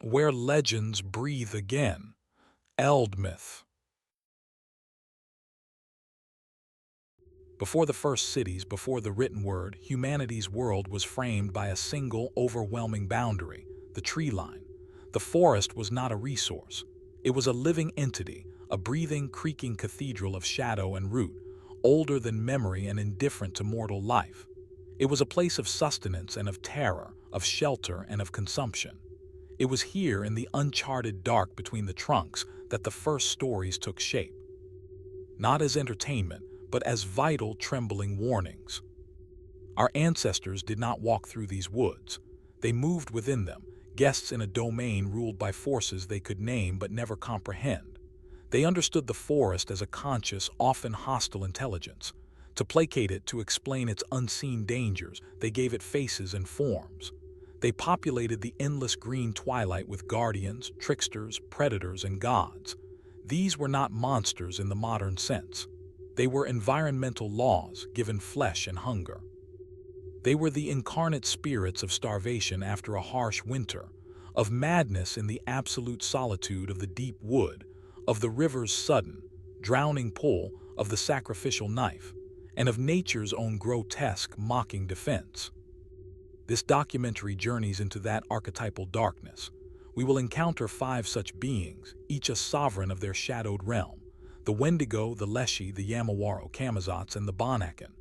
Where legends breathe again. Eld myth. Before the first cities, before the written word, humanity's world was framed by a single, overwhelming boundary, the tree line. The forest was not a resource. It was a living entity, a breathing, creaking cathedral of shadow and root, older than memory and indifferent to mortal life. It was a place of sustenance and of terror, of shelter and of consumption. It was here in the uncharted dark between the trunks that the first stories took shape. Not as entertainment, but as vital, trembling warnings. Our ancestors did not walk through these woods. They moved within them, guests in a domain ruled by forces they could name but never comprehend. They understood the forest as a conscious, often hostile intelligence. To placate it, to explain its unseen dangers, they gave it faces and forms. They populated the endless green twilight with guardians, tricksters, predators, and gods. These were not monsters in the modern sense. They were environmental laws given flesh and hunger. They were the incarnate spirits of starvation after a harsh winter, of madness in the absolute solitude of the deep wood, of the river's sudden, drowning pull, of the sacrificial knife, and of nature's own grotesque, mocking defense. This documentary journeys into that archetypal darkness. We will encounter 5 such beings, each a sovereign of their shadowed realm: the Wendigo, the Leshy, the Yamawaro, Camazotz, and the Bonnacon.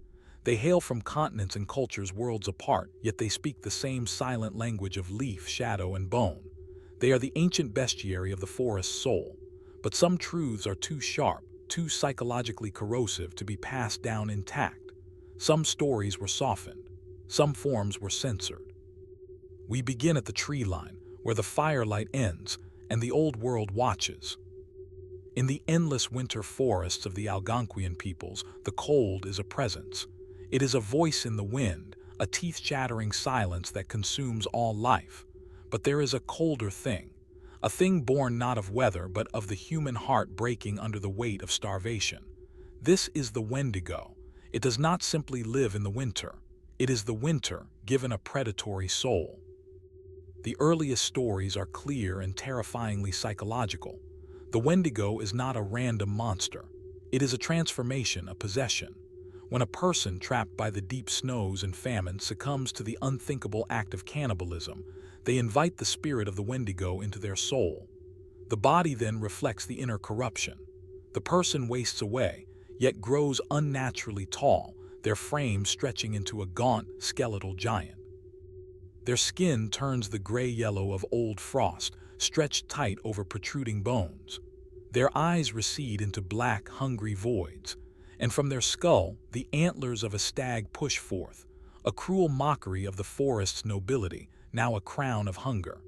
They hail from continents and cultures worlds apart, yet they speak the same silent language of leaf, shadow, and bone. They are the ancient bestiary of the forest's soul. But some truths are too sharp, too psychologically corrosive to be passed down intact. Some stories were softened. Some forms were censored. We begin at the tree line, where the firelight ends and the old world watches. In the endless winter forests of the Algonquian peoples, the cold is a presence. It is a voice in the wind, a teeth-chattering silence that consumes all life. But there is a colder thing, a thing born not of weather but of the human heart breaking under the weight of starvation. This is the Wendigo. It does not simply live in the winter. It is the winter given a predatory soul. The earliest stories are clear and terrifyingly psychological. The Wendigo is not a random monster. It is a transformation, a possession. When a person trapped by the deep snows and famine succumbs to the unthinkable act of cannibalism, they invite the spirit of the Wendigo into their soul. The body then reflects the inner corruption. The person wastes away, yet grows unnaturally tall, their frame stretching into a gaunt, skeletal giant. Their skin turns the gray-yellow of old frost, stretched tight over protruding bones. Their eyes recede into black, hungry voids, and from their skull, the antlers of a stag push forth, a cruel mockery of the forest's nobility, now a crown of hunger.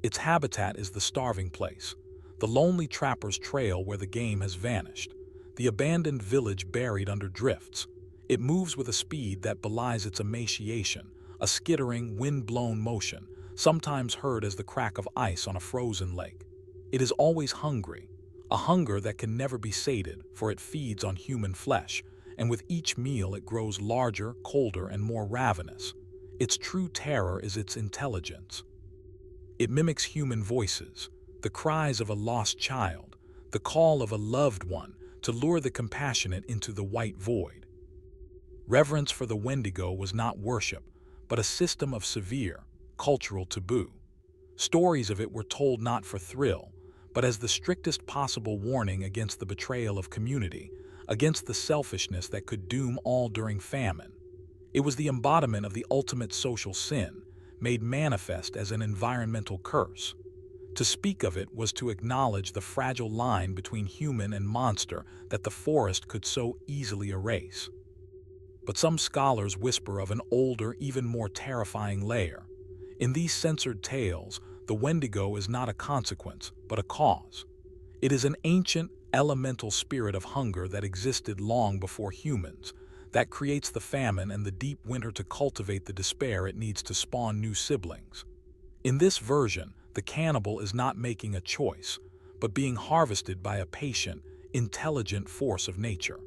Its habitat is the starving place, the lonely trapper's trail where the game has vanished, the abandoned village buried under drifts. It moves with a speed that belies its emaciation, a skittering, wind-blown motion, sometimes heard as the crack of ice on a frozen lake. It is always hungry, a hunger that can never be sated, for it feeds on human flesh, and with each meal it grows larger, colder, and more ravenous. Its true terror is its intelligence. It mimics human voices, the cries of a lost child, the call of a loved one, to lure the compassionate into the white void. Reverence for the Wendigo was not worship, but a system of severe, cultural taboo. Stories of it were told not for thrill, but as the strictest possible warning against the betrayal of community, against the selfishness that could doom all during famine. It was the embodiment of the ultimate social sin, made manifest as an environmental curse. To speak of it was to acknowledge the fragile line between human and monster that the forest could so easily erase. But some scholars whisper of an older, even more terrifying layer. In these censored tales, the Wendigo is not a consequence, but a cause. It is an ancient, elemental spirit of hunger that existed long before humans, that creates the famine and the deep winter to cultivate the despair it needs to spawn new siblings. In this version, the cannibal is not making a choice, but being harvested by a patient, intelligent force of nature.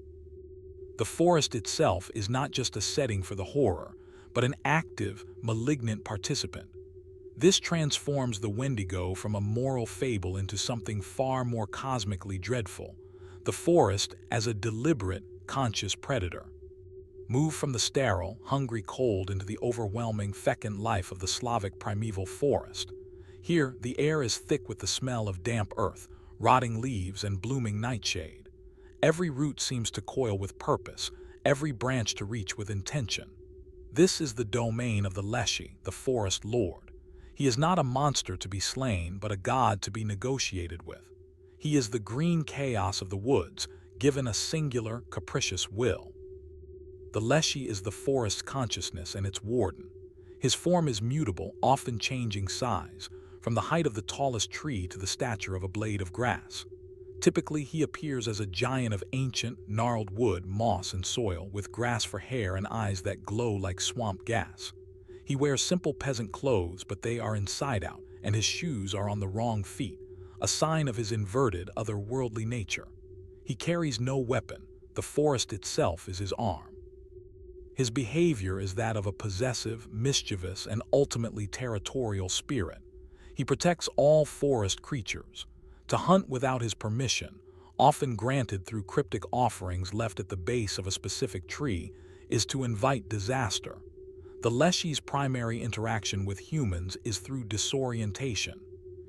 The forest itself is not just a setting for the horror, but an active, malignant participant. This transforms the Wendigo from a moral fable into something far more cosmically dreadful, the forest as a deliberate, conscious predator. Move from the sterile, hungry cold into the overwhelming, fecund life of the Slavic primeval forest. Here, the air is thick with the smell of damp earth, rotting leaves, and blooming nightshade. Every root seems to coil with purpose, every branch to reach with intention. This is the domain of the Leshy, the forest lord. He is not a monster to be slain, but a god to be negotiated with. He is the green chaos of the woods, given a singular, capricious will. The Leshy is the forest's consciousness and its warden. His form is mutable, often changing size, from the height of the tallest tree to the stature of a blade of grass. Typically, he appears as a giant of ancient, gnarled wood, moss, and soil, with grass for hair and eyes that glow like swamp gas. He wears simple peasant clothes, but they are inside out, and his shoes are on the wrong feet, a sign of his inverted, otherworldly nature. He carries no weapon. The forest itself is his arm. His behavior is that of a possessive, mischievous, and ultimately territorial spirit. He protects all forest creatures. To hunt without his permission, often granted through cryptic offerings left at the base of a specific tree, is to invite disaster. The Leshy's primary interaction with humans is through disorientation.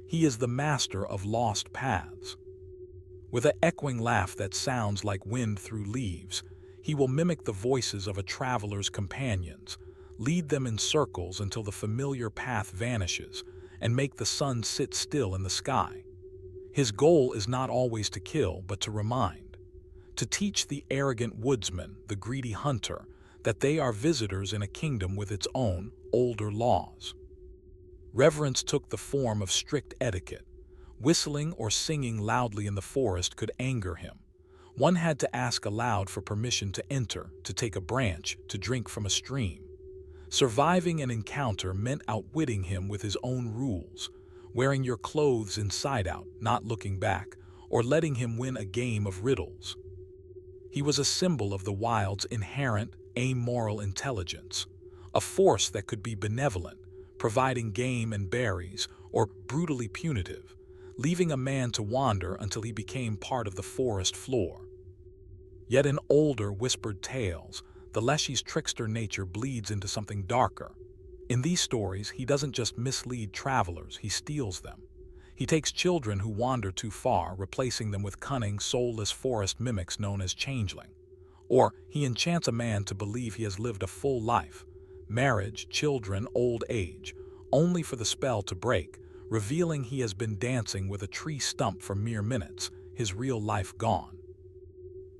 He is the master of lost paths. With an echoing laugh that sounds like wind through leaves, he will mimic the voices of a traveler's companions, lead them in circles until the familiar path vanishes, and make the sun sit still in the sky. His goal is not always to kill, but to remind. To teach the arrogant woodsman, the greedy hunter, that they are visitors in a kingdom with its own, older laws. Reverence took the form of strict etiquette. Whistling or singing loudly in the forest could anger him. One had to ask aloud for permission to enter, to take a branch, to drink from a stream. Surviving an encounter meant outwitting him with his own rules, wearing your clothes inside out, not looking back, or letting him win a game of riddles. He was a symbol of the wild's inherent, amoral intelligence, a force that could be benevolent, providing game and berries, or brutally punitive, leaving a man to wander until he became part of the forest floor. Yet in older, whispered tales, the Leshy's trickster nature bleeds into something darker. In these stories, he doesn't just mislead travelers, he steals them. He takes children who wander too far, replacing them with cunning, soulless forest mimics known as changeling. Or he enchants a man to believe he has lived a full life, marriage, children, old age, only for the spell to break, revealing he has been dancing with a tree stump for mere minutes, his real life gone.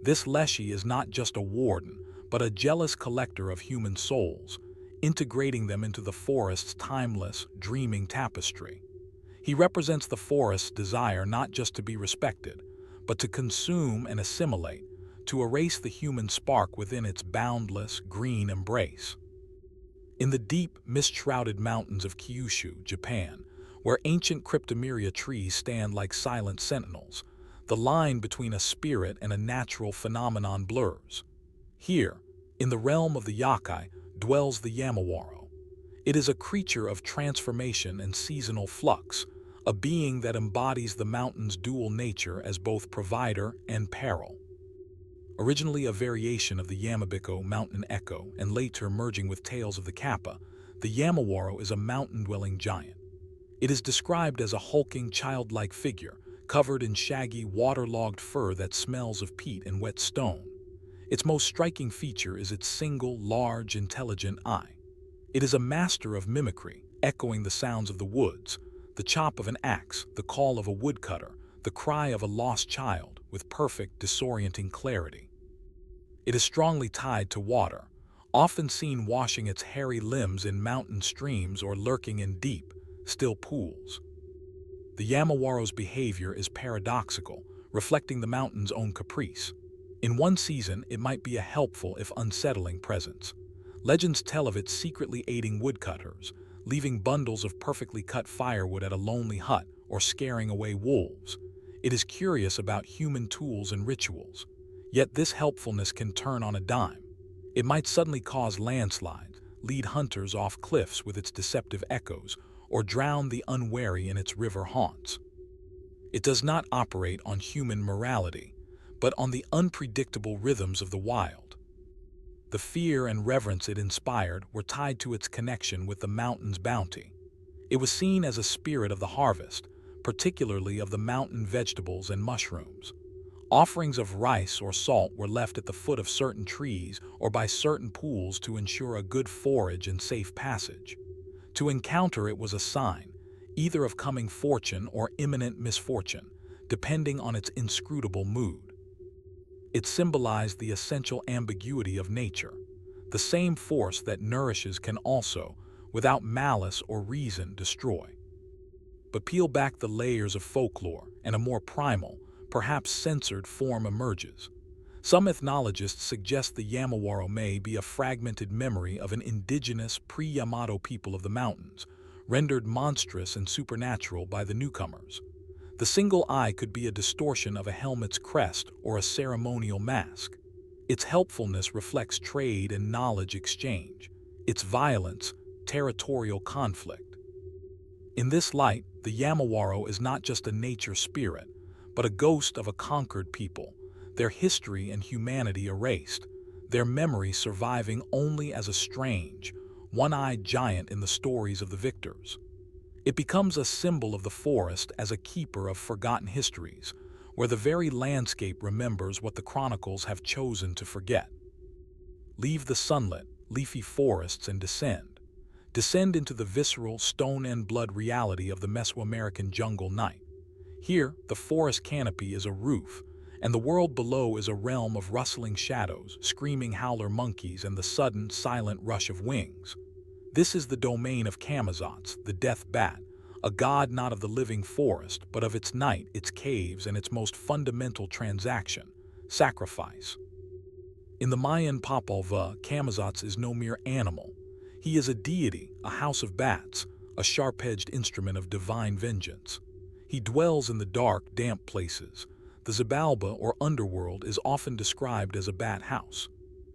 This Leshy is not just a warden, but a jealous collector of human souls, integrating them into the forest's timeless, dreaming tapestry. He represents the forest's desire not just to be respected, but to consume and assimilate, to erase the human spark within its boundless, green embrace. In the deep, mist-shrouded mountains of Kyushu, Japan, where ancient cryptomeria trees stand like silent sentinels, the line between a spirit and a natural phenomenon blurs. Here, in the realm of the Yakai, dwells the Yamawaro. It is a creature of transformation and seasonal flux, a being that embodies the mountain's dual nature as both provider and peril. Originally a variation of the Yamabiko mountain echo and later merging with tales of the Kappa, the Yamawaro is a mountain-dwelling giant. It is described as a hulking, childlike figure, covered in shaggy, waterlogged fur that smells of peat and wet stone. Its most striking feature is its single, large, intelligent eye. It is a master of mimicry, echoing the sounds of the woods, the chop of an axe, the call of a woodcutter, the cry of a lost child, with perfect, disorienting clarity. It is strongly tied to water, often seen washing its hairy limbs in mountain streams or lurking in deep, still pools. The Yamawaro's behavior is paradoxical, reflecting the mountain's own caprice. In one season, it might be a helpful if unsettling presence. Legends tell of it secretly aiding woodcutters, leaving bundles of perfectly cut firewood at a lonely hut or scaring away wolves. It is curious about human tools and rituals. Yet this helpfulness can turn on a dime. It might suddenly cause landslides, lead hunters off cliffs with its deceptive echoes, or drown the unwary in its river haunts. It does not operate on human morality, but on the unpredictable rhythms of the wild. The fear and reverence it inspired were tied to its connection with the mountain's bounty. It was seen as a spirit of the harvest, particularly of the mountain vegetables and mushrooms. Offerings of rice or salt were left at the foot of certain trees or by certain pools to ensure a good forage and safe passage. To encounter it was a sign, either of coming fortune or imminent misfortune, depending on its inscrutable mood. It symbolized the essential ambiguity of nature. The same force that nourishes can also, without malice or reason, destroy. But peel back the layers of folklore, and a more primal, perhaps censored form emerges. Some ethnologists suggest the Yamawaro may be a fragmented memory of an indigenous pre-Yamato people of the mountains, rendered monstrous and supernatural by the newcomers. The single eye could be a distortion of a helmet's crest or a ceremonial mask. Its helpfulness reflects trade and knowledge exchange. Its violence, territorial conflict. In this light, the Yamawaro is not just a nature spirit, but a ghost of a conquered people, their history and humanity erased, their memory surviving only as a strange, one-eyed giant in the stories of the victors. It becomes a symbol of the forest as a keeper of forgotten histories, where the very landscape remembers what the chronicles have chosen to forget. Leave the sunlit, leafy forests and descend. Descend into the visceral, stone and blood reality of the Mesoamerican jungle night. Here, the forest canopy is a roof, and the world below is a realm of rustling shadows, screaming howler monkeys, and the sudden, silent rush of wings. This is the domain of Camazotz, the death bat, a god not of the living forest, but of its night, its caves, and its most fundamental transaction, sacrifice. In the Mayan Popolvuh, Camazotz is no mere animal. He is a deity, a house of bats, a sharp-edged instrument of divine vengeance. He dwells in the dark, damp places. The Xibalba, or underworld, is often described as a bat house.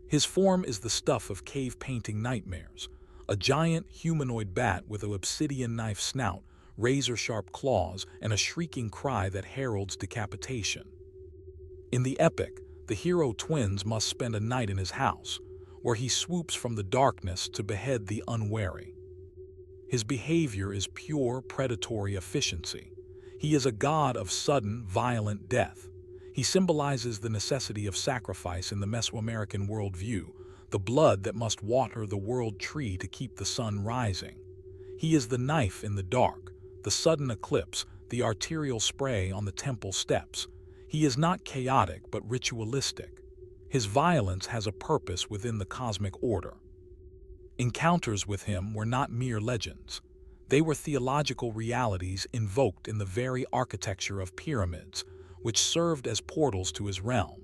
His form is the stuff of cave-painting nightmares, a giant humanoid bat with an obsidian knife snout, razor-sharp claws, and a shrieking cry that heralds decapitation. In the epic, the hero twins must spend a night in his house, where he swoops from the darkness to behead the unwary. His behavior is pure predatory efficiency. He is a god of sudden, violent death. He symbolizes the necessity of sacrifice in the Mesoamerican worldview, the blood that must water the world tree to keep the sun rising. He is the knife in the dark, the sudden eclipse, the arterial spray on the temple steps. He is not chaotic but ritualistic. His violence has a purpose within the cosmic order. Encounters with him were not mere legends. They were theological realities invoked in the very architecture of pyramids, which served as portals to his realm.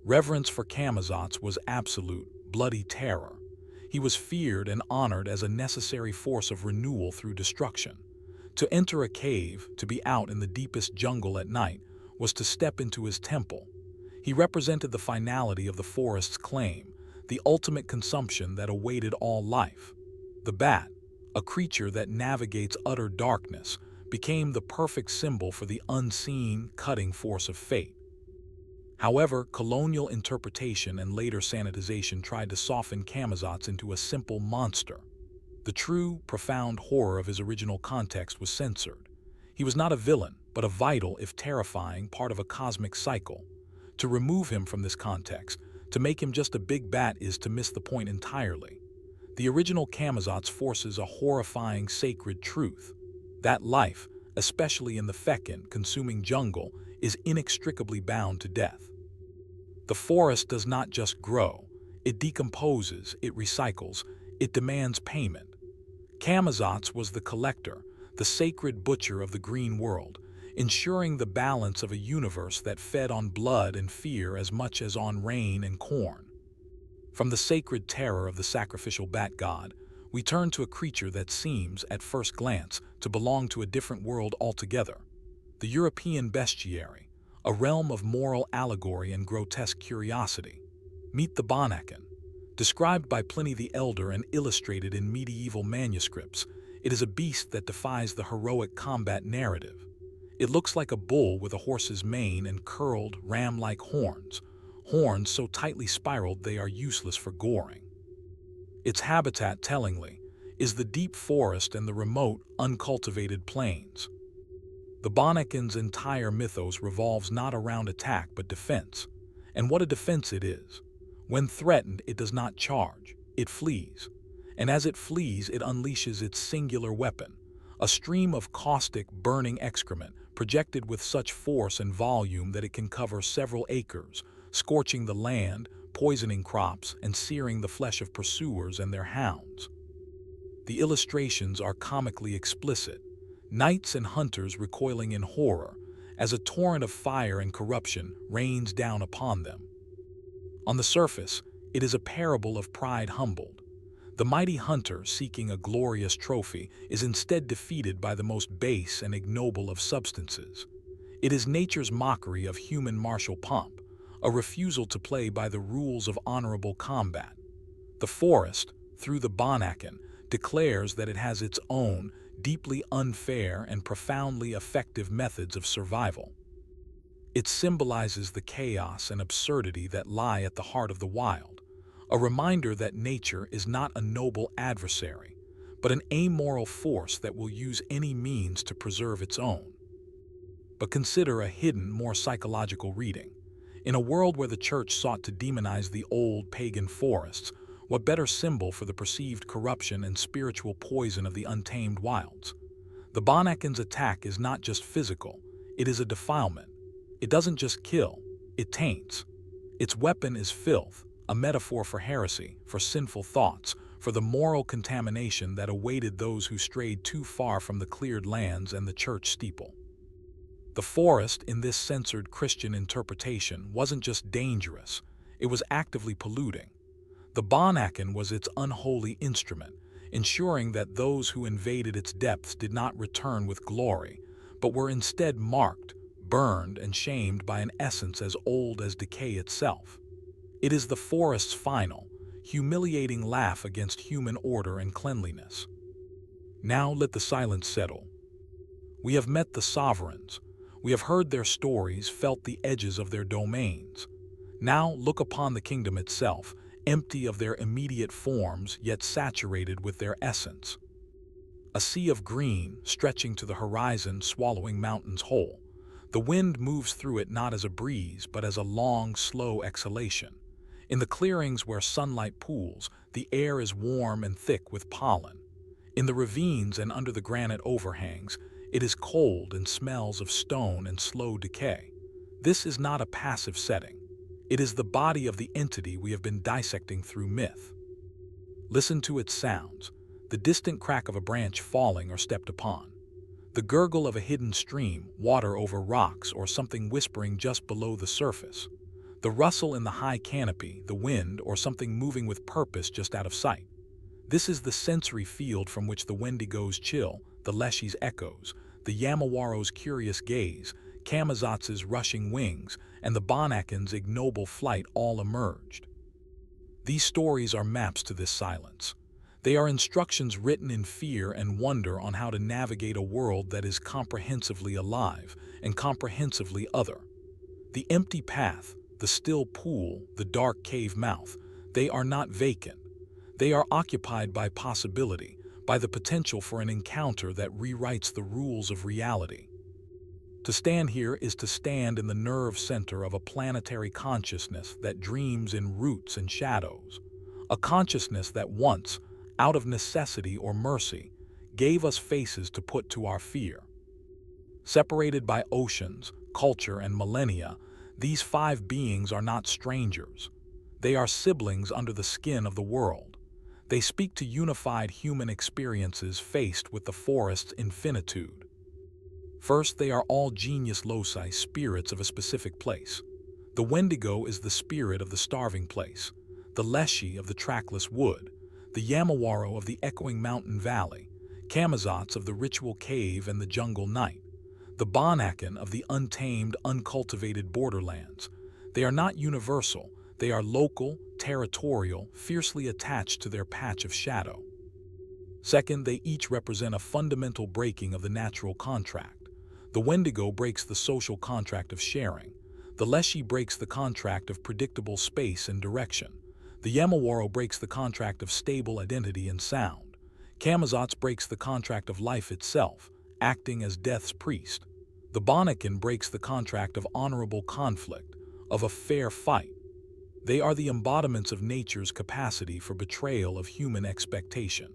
Reverence for Camazotz was absolute, bloody terror. He was feared and honored as a necessary force of renewal through destruction. To enter a cave, to be out in the deepest jungle at night, was to step into his temple. He represented the finality of the forest's claim, the ultimate consumption that awaited all life. The bat, a creature that navigates utter darkness, became the perfect symbol for the unseen, cutting force of fate. However, colonial interpretation and later sanitization tried to soften Camazotz into a simple monster. The true, profound horror of his original context was censored. He was not a villain, but a vital, if terrifying, part of a cosmic cycle. To remove him from this context, to make him just a big bat, is to miss the point entirely. The original Camazotz forces a horrifying sacred truth. That life, especially in the fecund, consuming jungle, is inextricably bound to death. The forest does not just grow, it decomposes, it recycles, it demands payment. Camazotz was the collector, the sacred butcher of the green world, ensuring the balance of a universe that fed on blood and fear as much as on rain and corn. From the sacred terror of the sacrificial bat god, we turn to a creature that seems, at first glance, to belong to a different world altogether. The European bestiary, a realm of moral allegory and grotesque curiosity. Meet the Bonnacon. Described by Pliny the Elder and illustrated in medieval manuscripts, It is a beast that defies the heroic combat narrative. It looks like a bull with a horse's mane and curled, ram-like horns, horns so tightly spiraled they are useless for goring. Its habitat, tellingly, is the deep forest and the remote, uncultivated plains. The Bonnacon's entire mythos revolves not around attack but defense. And what a defense it is. When threatened, it does not charge, it flees. And as it flees, it unleashes its singular weapon, a stream of caustic, burning excrement projected with such force and volume that it can cover several acres, scorching the land, poisoning crops, and searing the flesh of pursuers and their hounds. The illustrations are comically explicit, knights and hunters recoiling in horror as a torrent of fire and corruption rains down upon them. On the surface, it is a parable of pride humbled. The mighty hunter, seeking a glorious trophy, is instead defeated by the most base and ignoble of substances. It is nature's mockery of human martial pomp, a refusal to play by the rules of honorable combat. The forest, through the Bonnacon, declares that it has its own, deeply unfair and profoundly effective methods of survival. It symbolizes the chaos and absurdity that lie at the heart of the wild, a reminder that nature is not a noble adversary, but an amoral force that will use any means to preserve its own. But consider a hidden, more psychological reading. In a world where the church sought to demonize the old pagan forests, what better symbol for the perceived corruption and spiritual poison of the untamed wilds? The Bonnacon's attack is not just physical, it is a defilement. It doesn't just kill, it taints. Its weapon is filth, a metaphor for heresy, for sinful thoughts, for the moral contamination that awaited those who strayed too far from the cleared lands and the church steeple. The forest, in this censored Christian interpretation, wasn't just dangerous, it was actively polluting. The Bonnacon was its unholy instrument, ensuring that those who invaded its depths did not return with glory, but were instead marked, burned, and shamed by an essence as old as decay itself. It is the forest's final, humiliating laugh against human order and cleanliness. Now let the silence settle. We have met the sovereigns. We have heard their stories, felt the edges of their domains. Now look upon the kingdom itself, empty of their immediate forms, yet saturated with their essence. A sea of green, stretching to the horizon, swallowing mountains whole. The wind moves through it not as a breeze, but as a long, slow exhalation. In the clearings where sunlight pools, the air is warm and thick with pollen. In the ravines and under the granite overhangs, it is cold and smells of stone and slow decay. This is not a passive setting. It is the body of the entity we have been dissecting through myth. Listen to its sounds, the distant crack of a branch falling or stepped upon, the gurgle of a hidden stream, water over rocks, or something whispering just below the surface, the rustle in the high canopy, the wind, or something moving with purpose just out of sight. This is the sensory field from which the Wendigo's chill, the Leshy's echoes, the Yamawaro's curious gaze, Camazotz's rushing wings, and the Bonnacon's ignoble flight all emerged. These stories are maps to this silence. They are instructions written in fear and wonder on how to navigate a world that is comprehensively alive and comprehensively other. The empty path, the still pool, the dark cave mouth, they are not vacant. They are occupied by possibility, by the potential for an encounter that rewrites the rules of reality. To stand here is to stand in the nerve center of a planetary consciousness that dreams in roots and shadows, a consciousness that once, out of necessity or mercy, gave us faces to put to our fear. Separated by oceans, culture, and millennia, these five beings are not strangers. They are siblings under the skin of the world. They speak to unified human experiences faced with the forest's infinitude. First, they are all genius loci, spirits of a specific place. The Wendigo is the spirit of the starving place, the Leshy of the trackless wood, the Yamawaro of the echoing mountain valley, Camazotz of the ritual cave and the jungle night, the Bonnacon of the untamed, uncultivated borderlands. They are not universal, they are local, territorial, fiercely attached to their patch of shadow. Second, they each represent a fundamental breaking of the natural contract. The Wendigo breaks the social contract of sharing. The Leshy breaks the contract of predictable space and direction. The Yamawaro breaks the contract of stable identity and sound. Camazotz breaks the contract of life itself, acting as death's priest. The Bonnacon breaks the contract of honorable conflict, of a fair fight. They are the embodiments of nature's capacity for betrayal of human expectation.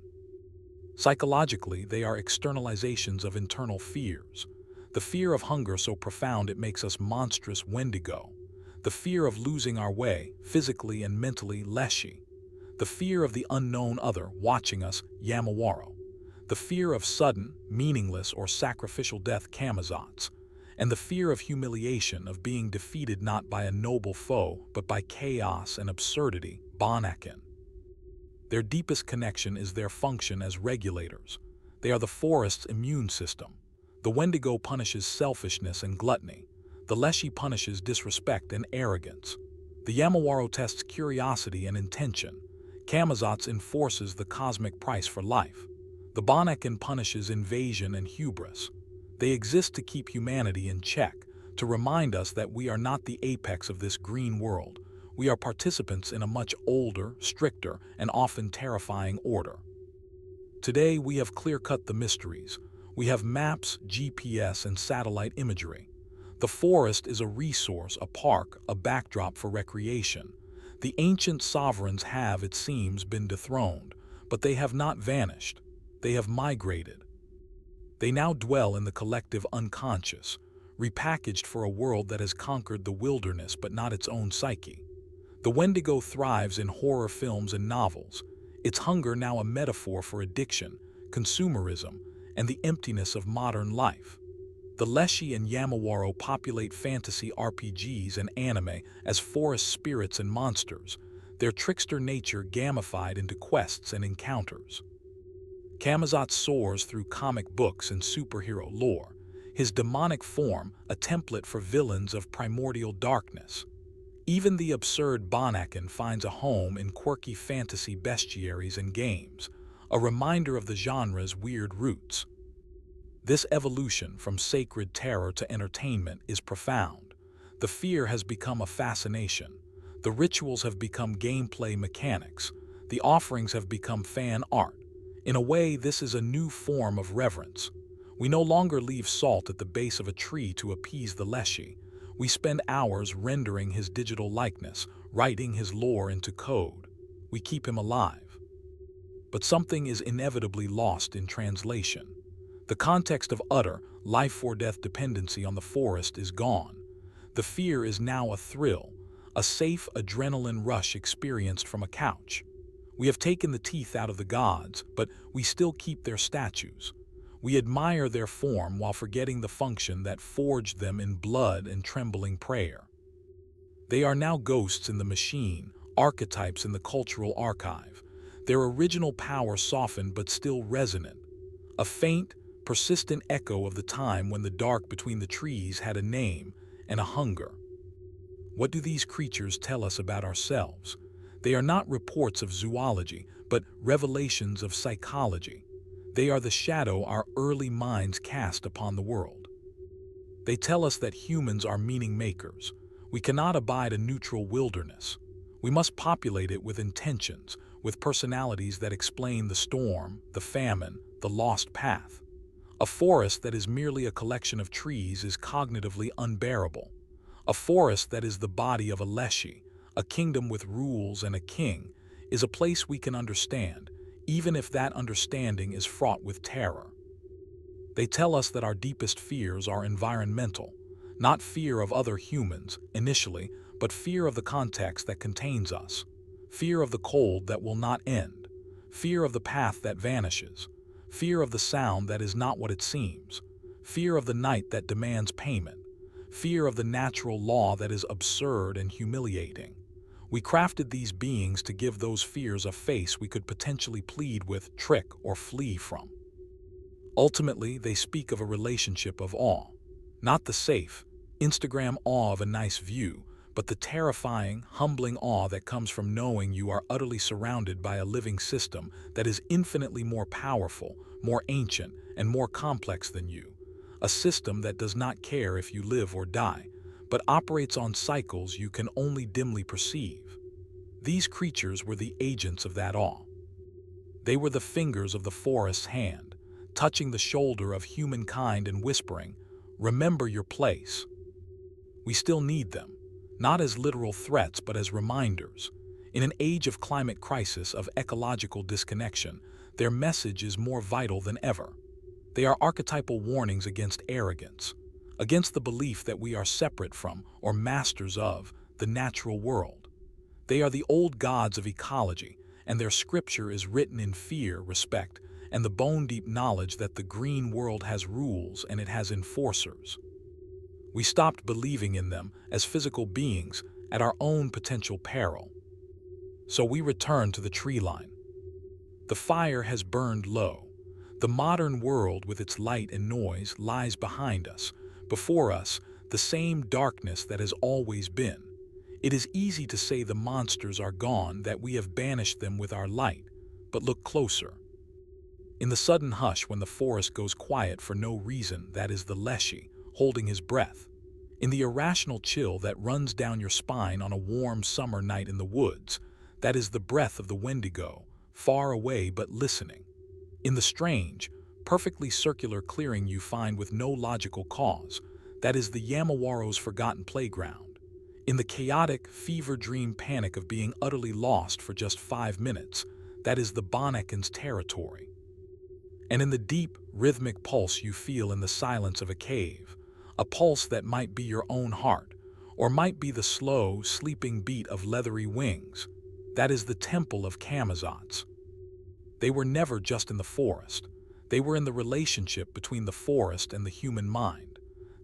Psychologically, they are externalizations of internal fears. The fear of hunger so profound it makes us monstrous Wendigo. The fear of losing our way, physically and mentally, Leshy. The fear of the unknown other watching us, Yamawaro. The fear of sudden, meaningless, or sacrificial death, Camazotz. And the fear of humiliation, of being defeated not by a noble foe, but by chaos and absurdity, Bonnacon. Their deepest connection is their function as regulators. They are the forest's immune system. The Wendigo punishes selfishness and gluttony. The Leshy punishes disrespect and arrogance. The Yamawaro tests curiosity and intention. Camazotz enforces the cosmic price for life. The Bonnacon punishes invasion and hubris. They exist to keep humanity in check, to remind us that we are not the apex of this green world. We are participants in a much older, stricter, and often terrifying order. Today, we have clear-cut the mysteries. We have maps, GPS, and satellite imagery. The forest is a resource, a park, a backdrop for recreation. The ancient sovereigns have, it seems, been dethroned, but they have not vanished. They have migrated. They now dwell in the collective unconscious, repackaged for a world that has conquered the wilderness but not its own psyche. The Wendigo thrives in horror films and novels, its hunger now a metaphor for addiction, consumerism, and the emptiness of modern life. The Leshy and Yamawaro populate fantasy RPGs and anime as forest spirits and monsters, their trickster nature gamified into quests and encounters. Camazotz soars through comic books and superhero lore, his demonic form a template for villains of primordial darkness. Even the absurd Bonnacon finds a home in quirky fantasy bestiaries and games, a reminder of the genre's weird roots. This evolution from sacred terror to entertainment is profound. The fear has become a fascination. The rituals have become gameplay mechanics. The offerings have become fan art. In a way, this is a new form of reverence. We no longer leave salt at the base of a tree to appease the Leshy. We spend hours rendering his digital likeness, writing his lore into code. We keep him alive. But something is inevitably lost in translation. The context of utter, life-or-death dependency on the forest is gone. The fear is now a thrill, a safe adrenaline rush experienced from a couch. We have taken the teeth out of the gods, but we still keep their statues. We admire their form while forgetting the function that forged them in blood and trembling prayer. They are now ghosts in the machine, archetypes in the cultural archive. Their original power softened but still resonant. A faint, persistent echo of the time when the dark between the trees had a name and a hunger. What do these creatures tell us about ourselves? They are not reports of zoology, but revelations of psychology. They are the shadow our early minds cast upon the world. They tell us that humans are meaning makers. We cannot abide a neutral wilderness. We must populate it with intentions, with personalities that explain the storm, the famine, the lost path. A forest that is merely a collection of trees is cognitively unbearable. A forest that is the body of a Leshy, a kingdom with rules and a king, is a place we can understand, even if that understanding is fraught with terror. They tell us that our deepest fears are environmental, not fear of other humans, initially, but fear of the context that contains us, fear of the cold that will not end, fear of the path that vanishes, fear of the sound that is not what it seems, fear of the night that demands payment, fear of the natural law that is absurd and humiliating. We crafted these beings to give those fears a face we could potentially plead with, trick, or flee from. Ultimately, they speak of a relationship of awe. Not the safe, Instagram awe of a nice view, but the terrifying, humbling awe that comes from knowing you are utterly surrounded by a living system that is infinitely more powerful, more ancient, and more complex than you. A system that does not care if you live or die, but operates on cycles you can only dimly perceive. These creatures were the agents of that awe. They were the fingers of the forest's hand, touching the shoulder of humankind and whispering, "Remember your place." We still need them, not as literal threats but as reminders. In an age of climate crisis, of ecological disconnection, their message is more vital than ever. They are archetypal warnings against arrogance, against the belief that we are separate from or masters of the natural world. They are the old gods of ecology, and their scripture is written in fear, respect, and the bone-deep knowledge that the green world has rules and it has enforcers. We stopped believing in them as physical beings at our own potential peril. So we return to the tree line. The fire has burned low. The modern world with its light and noise lies behind us. Before us, the same darkness that has always been. It is easy to say the monsters are gone, that we have banished them with our light, but look closer. In the sudden hush when the forest goes quiet for no reason, that is the Leshy, holding his breath. In the irrational chill that runs down your spine on a warm summer night in the woods, that is the breath of the Wendigo, far away but listening. In the strange, perfectly circular clearing you find with no logical cause, that is the Yamawaro's forgotten playground. In the chaotic, fever-dream panic of being utterly lost for just 5 minutes, that is the Bonnacon's territory. And in the deep, rhythmic pulse you feel in the silence of a cave, a pulse that might be your own heart, or might be the slow, sleeping beat of leathery wings, that is the temple of Camazotz. They were never just in the forest. They were in the relationship between the forest and the human mind.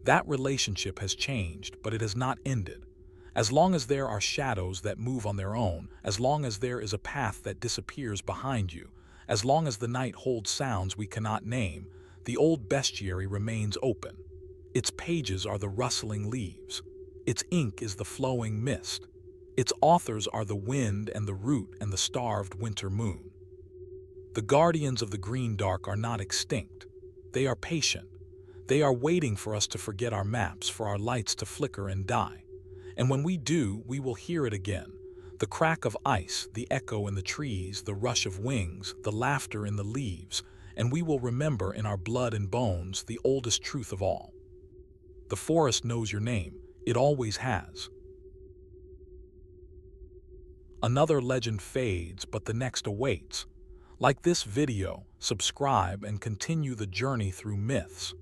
That relationship has changed, but it has not ended. As long as there are shadows that move on their own, as long as there is a path that disappears behind you, as long as the night holds sounds we cannot name, the old bestiary remains open. Its pages are the rustling leaves. Its ink is the flowing mist. Its authors are the wind and the root and the starved winter moon. The guardians of the green dark are not extinct. They are patient. They are waiting for us to forget our maps, for our lights to flicker and die. And when we do, we will hear it again. The crack of ice, the echo in the trees, the rush of wings, the laughter in the leaves, and we will remember in our blood and bones the oldest truth of all. The forest knows your name. It always has. Another legend fades, but the next awaits. Like this video, subscribe and continue the journey through myths.